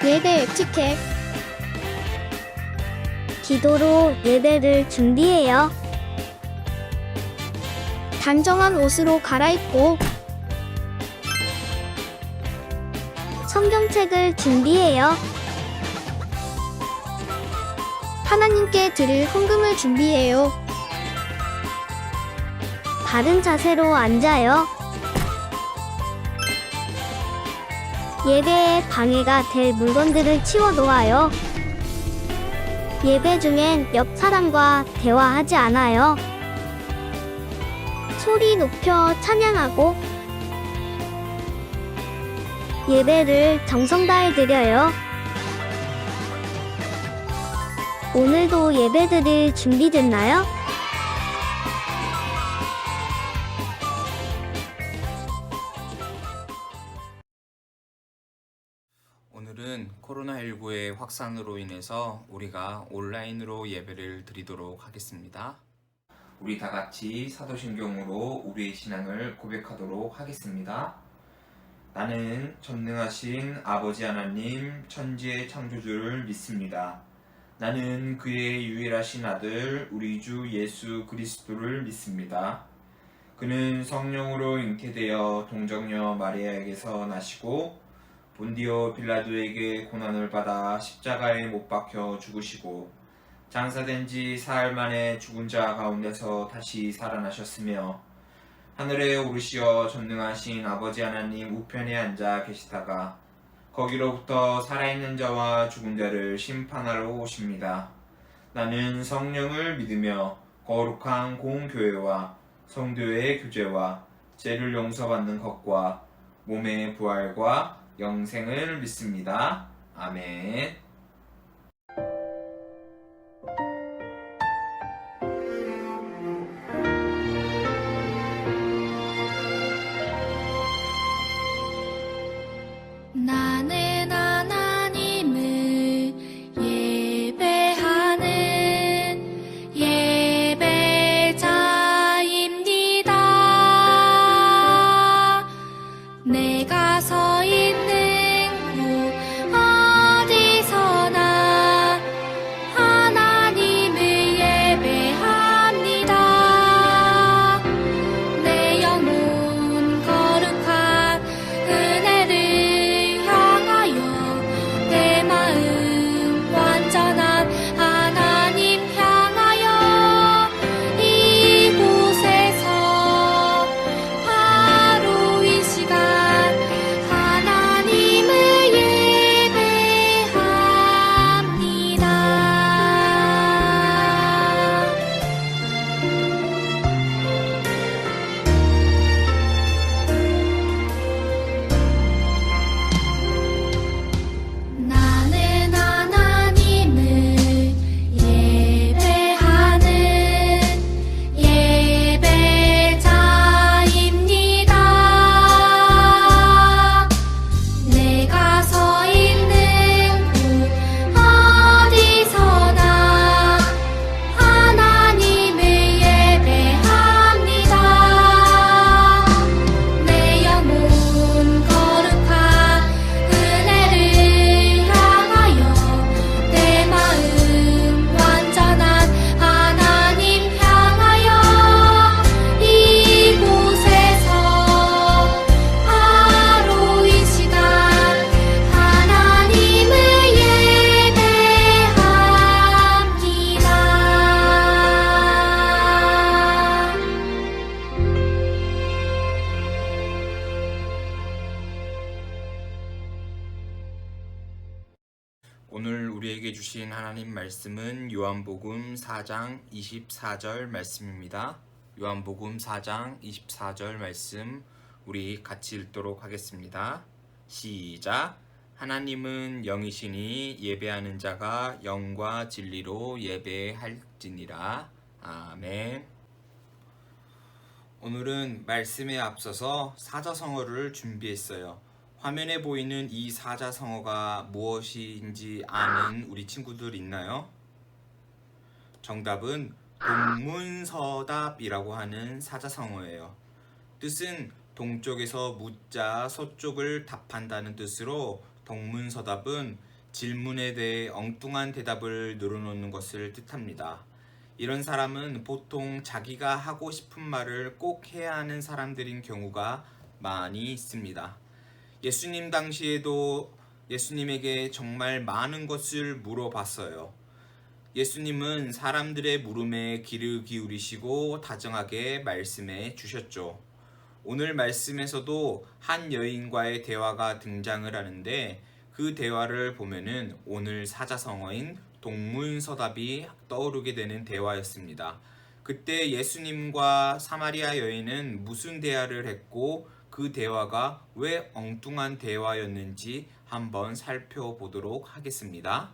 예배 에티켓. 기도로 예배를 준비해요. 단정한 옷으로 갈아입고 성경책을 준비해요. 하나님께 드릴 헌금을 준비해요. 바른 자세로 앉아요. 예배에 방해가 될 물건들을 치워 놓아요. 예배 중엔 옆 사람과 대화하지 않아요. 소리 높여 찬양하고 예배를 정성 다해 드려요. 오늘도 예배 드릴 준비됐나요? 오늘은 코로나19의 확산으로 인해서 우리가 온라인으로 예배를 드리도록 하겠습니다. 우리 다 같이 사도신경으로 우리의 신앙을 고백하도록 하겠습니다. 나는 전능하신 아버지 하나님 천지의 창조주를 믿습니다. 나는 그의 유일하신 아들 우리 주 예수 그리스도를 믿습니다. 그는 성령으로 잉태되어 동정녀 마리아에게서 나시고 본디오 빌라도에게 고난을 받아 십자가에 못 박혀 죽으시고 장사된 지 사흘 만에 죽은 자 가운데서 다시 살아나셨으며 하늘에 오르시어 전능하신 아버지 하나님 우편에 앉아 계시다가 거기로부터 살아있는 자와 죽은 자를 심판하러 오십니다. 나는 성령을 믿으며 거룩한 공교회와 성도의 교제와 죄를 용서받는 것과 몸의 부활과 영생을 믿습니다. 아멘. 나는 하나님을 예배하는 예배자입니다. 내가 서 있는 곳 어디서나 하나님을 예배합니다. 내 영혼 거룩한 은혜를 향하여 내 마음 완전한 하나님 향하여 이곳에서 바로 이 시간 하나님을 예배합니다. 나는 하나님을 예배하는 예배자입니다. 내가 서 있는 곳 어디서나 하나님을 예배합니다. 내 영혼 거룩한 은혜를 향하여 내 마음 완전한 하나님 향하여 이곳에서 바로 이 시간 하나님을 예배합니다. 오늘 우리에게 주신 하나님 말씀은 요한복음 4장 24절 말씀입니다. 요한복음 4장 24절 말씀 우리 같이 읽도록 하겠습니다. 시작. 하나님은 영이시니 예배하는 자가 영과 진리로 예배할지니라. 아멘. 오늘은 말씀에 앞서서 사자성어를 준비했어요. 화면에 보이는 이 사자성어가 무엇인지 아는 우리 친구들 있나요? 정답은 동문서답이라고 하는 사자성어예요. 뜻은 동쪽에서 묻자 서쪽을 답한다는 뜻으로 동문서답은 질문에 대해 엉뚱한 대답을 늘어놓는 것을 뜻합니다. 이런 사람은 보통 자기가 하고 싶은 말을 꼭 해야 하는 사람들인 경우가 많이 있습니다. 예수님 당시에도 예수님에게 정말 많은 것을 물어봤어요. 예수님은 사람들의 물음에 귀를 기울이시고 다정하게 말씀해 주셨죠. 오늘 말씀에서도 한 여인과의 대화가 등장을 하는데 그 대화를 보면은 오늘 사자성어인 동문서답이 떠오르게 되는 대화였습니다. 그때 예수님과 사마리아 여인은 무슨 대화를 했고 그 대화가 왜 엉뚱한 대화였는지 한번 살펴보도록 하겠습니다.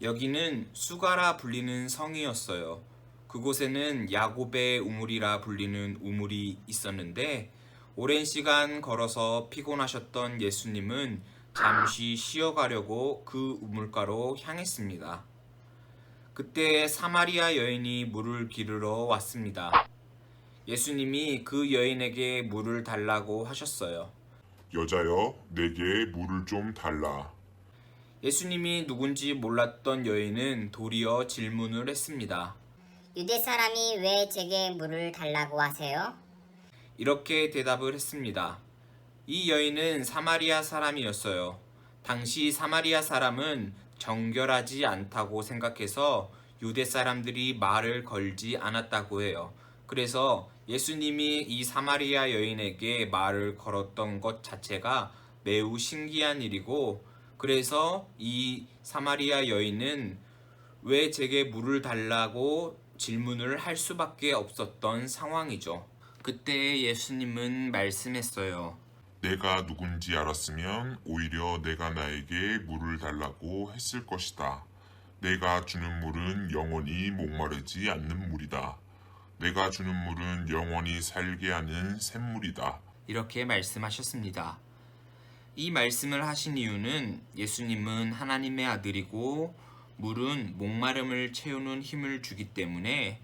여기는 수가라 불리는 성이었어요. 그곳에는 야곱의 우물이라 불리는 우물이 있었는데 오랜 시간 걸어서 피곤하셨던 예수님은 잠시 쉬어가려고 그 우물가로 향했습니다. 그때 사마리아 여인이 물을 기르러 왔습니다. 예수님이 그 여인에게 물을 달라고 하셨어요. 여자여, 내게 물을 좀 달라. 예수님이 누군지 몰랐던 여인은 도리어 질문을 했습니다. 유대 사람이 왜 제게 물을 달라고 하세요? 이렇게 대답을 했습니다. 이 여인은 사마리아 사람이었어요. 당시 사마리아 사람은 정결하지 않다고 생각해서 유대 사람들이 말을 걸지 않았다고 해요. 그래서 예수님이 이 사마리아 여인에게 말을 걸었던 것 자체가 매우 신기한 일이고, 그래서 이 사마리아 여인은 왜 제게 물을 달라고 질문을 할 수밖에 없었던 상황이죠. 그때 예수님은 말씀했어요. 내가 누군지 알았으면 오히려 내가 나에게 물을 달라고 했을 것이다. 내가 주는 물은 영원히 목마르지 않는 물이다. 내가 주는 물은 영원히 살게 하는 샘물이다. 이렇게 말씀하셨습니다. 이 말씀을 하신 이유는 예수님은 하나님의 아들이고 물은 목마름을 채우는 힘을 주기 때문에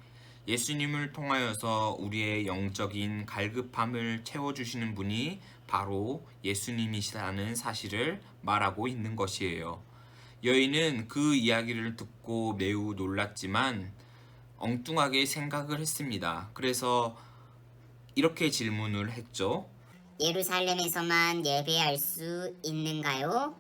예수님을 통하여서 우리의 영적인 갈급함을 채워주시는 분이 바로 예수님이시라는 사실을 말하고 있는 것이에요. 여인은 그 이야기를 듣고 매우 놀랐지만 엉뚱하게 생각을 했습니다. 그래서 이렇게 질문을 했죠. 예루살렘에서만 예배할 수 있는가요?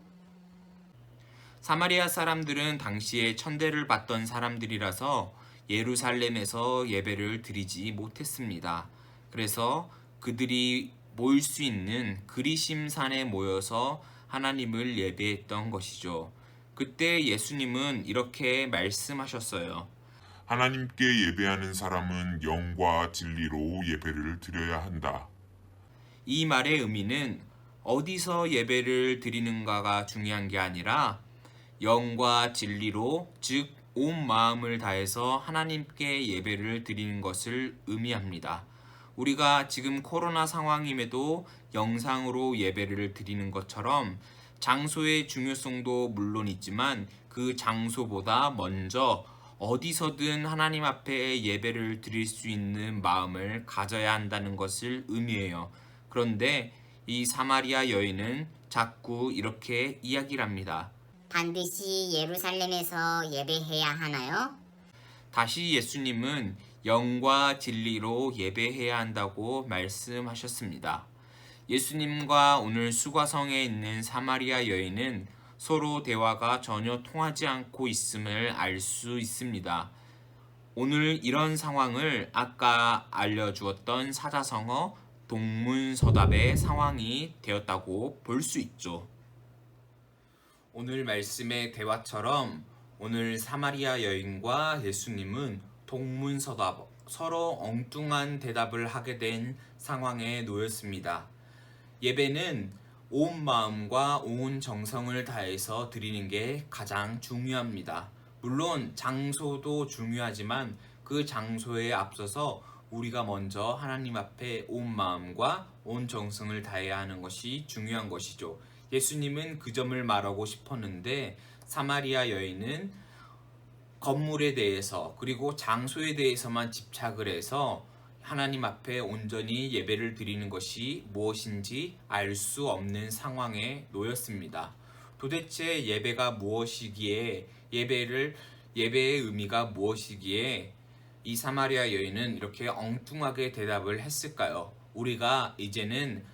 사마리아 사람들은 당시에 천대를 받던 사람들이라서 예루살렘에서 예배를 드리지 못했습니다. 그래서 그들이 모일 수 있는 그리심산에 모여서 하나님을 예배했던 것이죠. 그때 예수님은 이렇게 말씀하셨어요. 하나님께 예배하는 사람은 영과 진리로 예배를 드려야 한다. 이 말의 의미는 어디서 예배를 드리는가가 중요한 게 아니라 영과 진리로, 즉 온 마음을 다해서 하나님께 예배를 드리는 것을 의미합니다. 우리가 지금 코로나 상황임에도 영상으로 예배를 드리는 것처럼 장소의 중요성도 물론 있지만 그 장소보다 먼저 어디서든 하나님 앞에 예배를 드릴 수 있는 마음을 가져야 한다는 것을 의미해요. 그런데 이 사마리아 여인은 자꾸 이렇게 이야기를 합니다. 반드시 예루살렘에서 예배해야 하나요? 다시 예수님은 영과 진리로 예배해야 한다고 말씀하셨습니다. 예수님과 오늘 수가성에 있는 사마리아 여인은 서로 대화가 전혀 통하지 않고 있음을 알 수 있습니다. 오늘 이런 상황을 아까 알려주었던 사자성어 동문서답의 상황이 되었다고 볼 수 있죠. 오늘 말씀의 대화처럼 오늘 사마리아 여인과 예수님은 동문서답, 서로 엉뚱한 대답을 하게 된 상황에 놓였습니다. 예배는 온 마음과 온 정성을 다해서 드리는 게 가장 중요합니다. 물론 장소도 중요하지만 그 장소에 앞서서 우리가 먼저 하나님 앞에 온 마음과 온 정성을 다해야 하는 것이 중요한 것이죠. 예수님은 그 점을 말하고 싶었는데 사마리아 여인은 건물에 대해서 그리고 장소에 대해서만 집착을 해서 하나님 앞에 온전히 예배를 드리는 것이 무엇인지 알 수 없는 상황에 놓였습니다. 도대체 예배가 무엇이기에 예배의 의미가 무엇이기에 이 사마리아 여인은 이렇게 엉뚱하게 대답을 했을까요? 우리가 이제는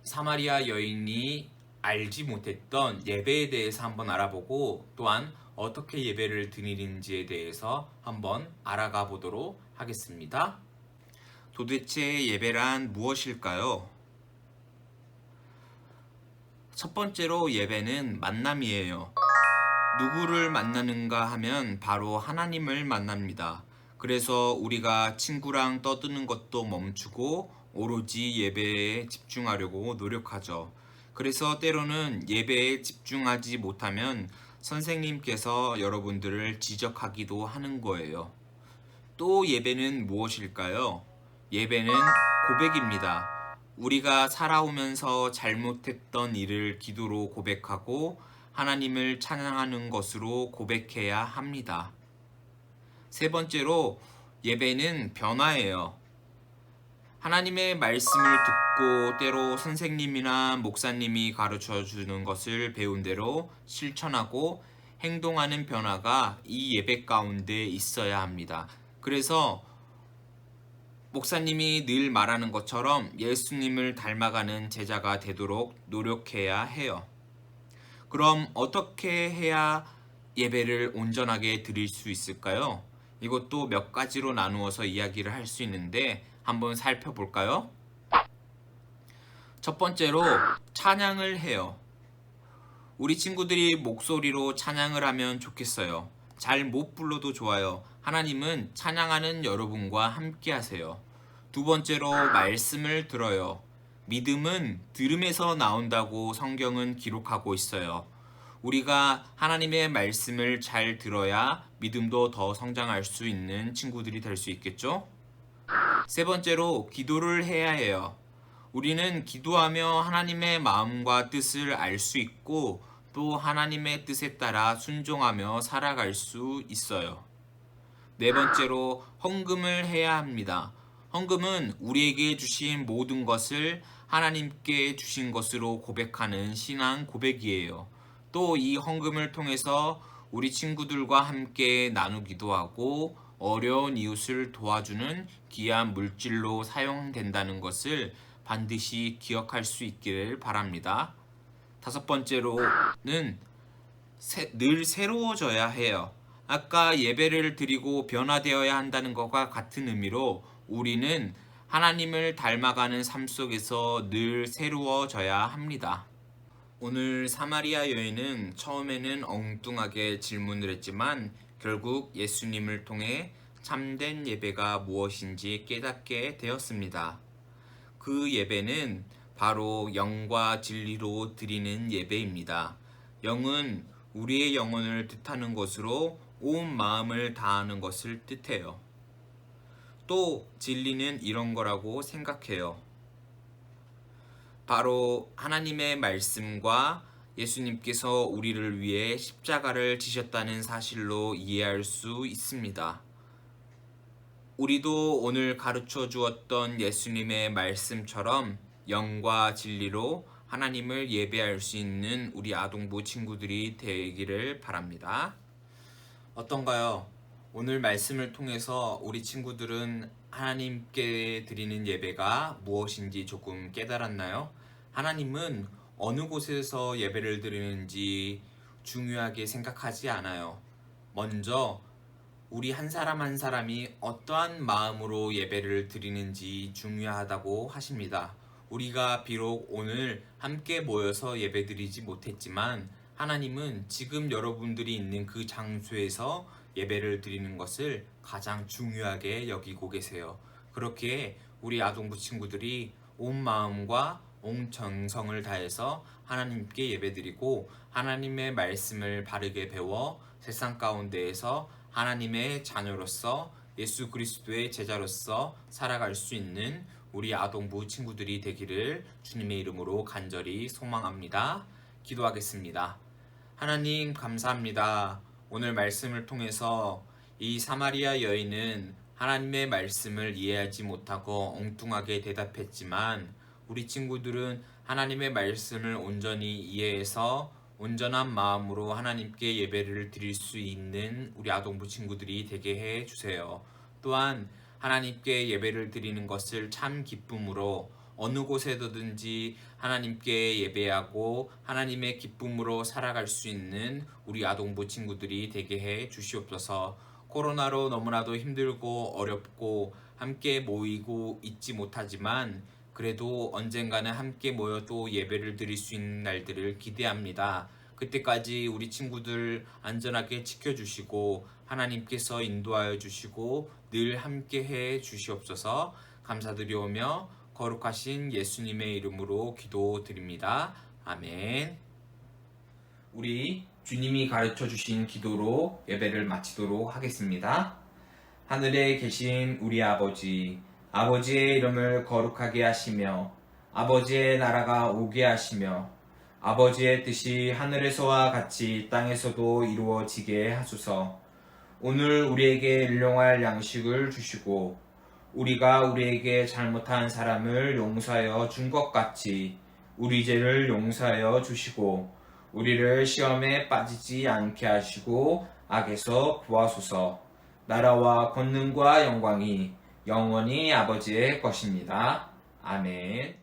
사마리아 여인이 알지 못했던 예배에 대해서 한번 알아보고 또한 어떻게 예배를 드리는지에 대해서 한번 알아가 보도록 하겠습니다. 도대체 예배란 무엇일까요? 첫 번째로 예배는 만남이에요. 누구를 만나는가 하면 바로 하나님을 만납니다. 그래서 우리가 친구랑 떠드는 것도 멈추고 오로지 예배에 집중하려고 노력하죠. 그래서 때로는 예배에 집중하지 못하면 선생님께서 여러분들을 지적하기도 하는 거예요. 또 예배는 무엇일까요? 예배는 고백입니다. 우리가 살아오면서 잘못했던 일을 기도로 고백하고 하나님을 찬양하는 것으로 고백해야 합니다. 세 번째로 예배는 변화예요. 하나님의 말씀을 듣고 때로 선생님이나 목사님이 가르쳐 주는 것을 배운 대로 실천하고 행동하는 변화가 이 예배 가운데 있어야 합니다. 그래서 목사님이 늘 말하는 것처럼 예수님을 닮아가는 제자가 되도록 노력해야 해요. 그럼 어떻게 해야 예배를 온전하게 드릴 수 있을까요? 이것도 몇 가지로 나누어서 이야기를 할 수 있는데 한번 살펴볼까요? 첫 번째로 찬양을 해요. 우리 친구들이 목소리로 찬양을 하면 좋겠어요. 잘 못 불러도 좋아요. 하나님은 찬양하는 여러분과 함께 하세요. 두 번째로 말씀을 들어요. 믿음은 들음에서 나온다고 성경은 기록하고 있어요. 우리가 하나님의 말씀을 잘 들어야 믿음도 더 성장할 수 있는 친구들이 될 수 있겠죠? 세 번째로 기도를 해야 해요. 우리는 기도하며 하나님의 마음과 뜻을 알 수 있고 또 하나님의 뜻에 따라 순종하며 살아갈 수 있어요. 네 번째로 헌금을 해야 합니다. 헌금은 우리에게 주신 모든 것을 하나님께 주신 것으로 고백하는 신앙 고백이에요. 또 이 헌금을 통해서 우리 친구들과 함께 나누기도 하고 어려운 이웃을 도와주는 귀한 물질로 사용된다는 것을 반드시 기억할 수 있기를 바랍니다. 다섯 번째로는 늘 새로워져야 해요. 아까 예배를 드리고 변화되어야 한다는 것과 같은 의미로 우리는 하나님을 닮아가는 삶 속에서 늘 새로워져야 합니다. 오늘 사마리아 여인은 처음에는 엉뚱하게 질문을 했지만 결국 예수님을 통해 참된 예배가 무엇인지 깨닫게 되었습니다. 그 예배는 바로 영과 진리로 드리는 예배입니다. 영은 우리의 영혼을 뜻하는 것으로 온 마음을 다하는 것을 뜻해요. 또 진리는 이런 거라고 생각해요. 바로 하나님의 말씀과 예수님께서 우리를 위해 십자가를 지셨다는 사실로 이해할 수 있습니다. 우리도 오늘 가르쳐 주었던 예수님의 말씀처럼 영과 진리로 하나님을 예배할 수 있는 우리 아동부 친구들이 되기를 바랍니다. 어떤가요? 오늘 말씀을 통해서 우리 친구들은 하나님께 드리는 예배가 무엇인지 조금 깨달았나요? 하나님은 어느 곳에서 예배를 드리는지 중요하게 생각하지 않아요. 먼저 우리 한 사람 한 사람이 어떠한 마음으로 예배를 드리는지 중요하다고 하십니다. 우리가 비록 오늘 함께 모여서 예배 드리지 못했지만 하나님은 지금 여러분들이 있는 그 장소에서 예배를 드리는 것을 가장 중요하게 여기고 계세요. 그렇게 우리 아동부 친구들이 온 마음과 온 정성을 다해서 하나님께 예배드리고 하나님의 말씀을 바르게 배워 세상 가운데에서 하나님의 자녀로서 예수 그리스도의 제자로서 살아갈 수 있는 우리 아동부 친구들이 되기를 주님의 이름으로 간절히 소망합니다. 기도하겠습니다. 하나님 감사합니다. 오늘 말씀을 통해서 이 사마리아 여인은 하나님의 말씀을 이해하지 못하고 엉뚱하게 대답했지만 우리 친구들은 하나님의 말씀을 온전히 이해해서 온전한 마음으로 하나님께 예배를 드릴 수 있는 우리 아동부 친구들이 되게 해 주세요. 또한 하나님께 예배를 드리는 것을 참 기쁨으로 어느 곳에서든지 하나님께 예배하고 하나님의 기쁨으로 살아갈 수 있는 우리 아동부 친구들이 되게 해 주시옵소서. 코로나로 너무나도 힘들고 어렵고 함께 모이고 있지 못하지만 그래도 언젠가는 함께 모여 또 예배를 드릴 수 있는 날들을 기대합니다. 그때까지 우리 친구들 안전하게 지켜주시고 하나님께서 인도하여 주시고 늘 함께 해 주시옵소서. 감사드리오며 거룩하신 예수님의 이름으로 기도드립니다. 아멘. 우리 주님이 가르쳐 주신 기도로 예배를 마치도록 하겠습니다. 하늘에 계신 우리 아버지, 아버지의 이름을 거룩하게 하시며 아버지의 나라가 오게 하시며 아버지의 뜻이 하늘에서와 같이 땅에서도 이루어지게 하소서. 오늘 우리에게 일용할 양식을 주시고 우리가 우리에게 잘못한 사람을 용서하여 준 것 같이 우리 죄를 용서하여 주시고 우리를 시험에 빠지지 않게 하시고 악에서 구하소서. 나라와 권능과 영광이 영원히 아버지의 것입니다. 아멘.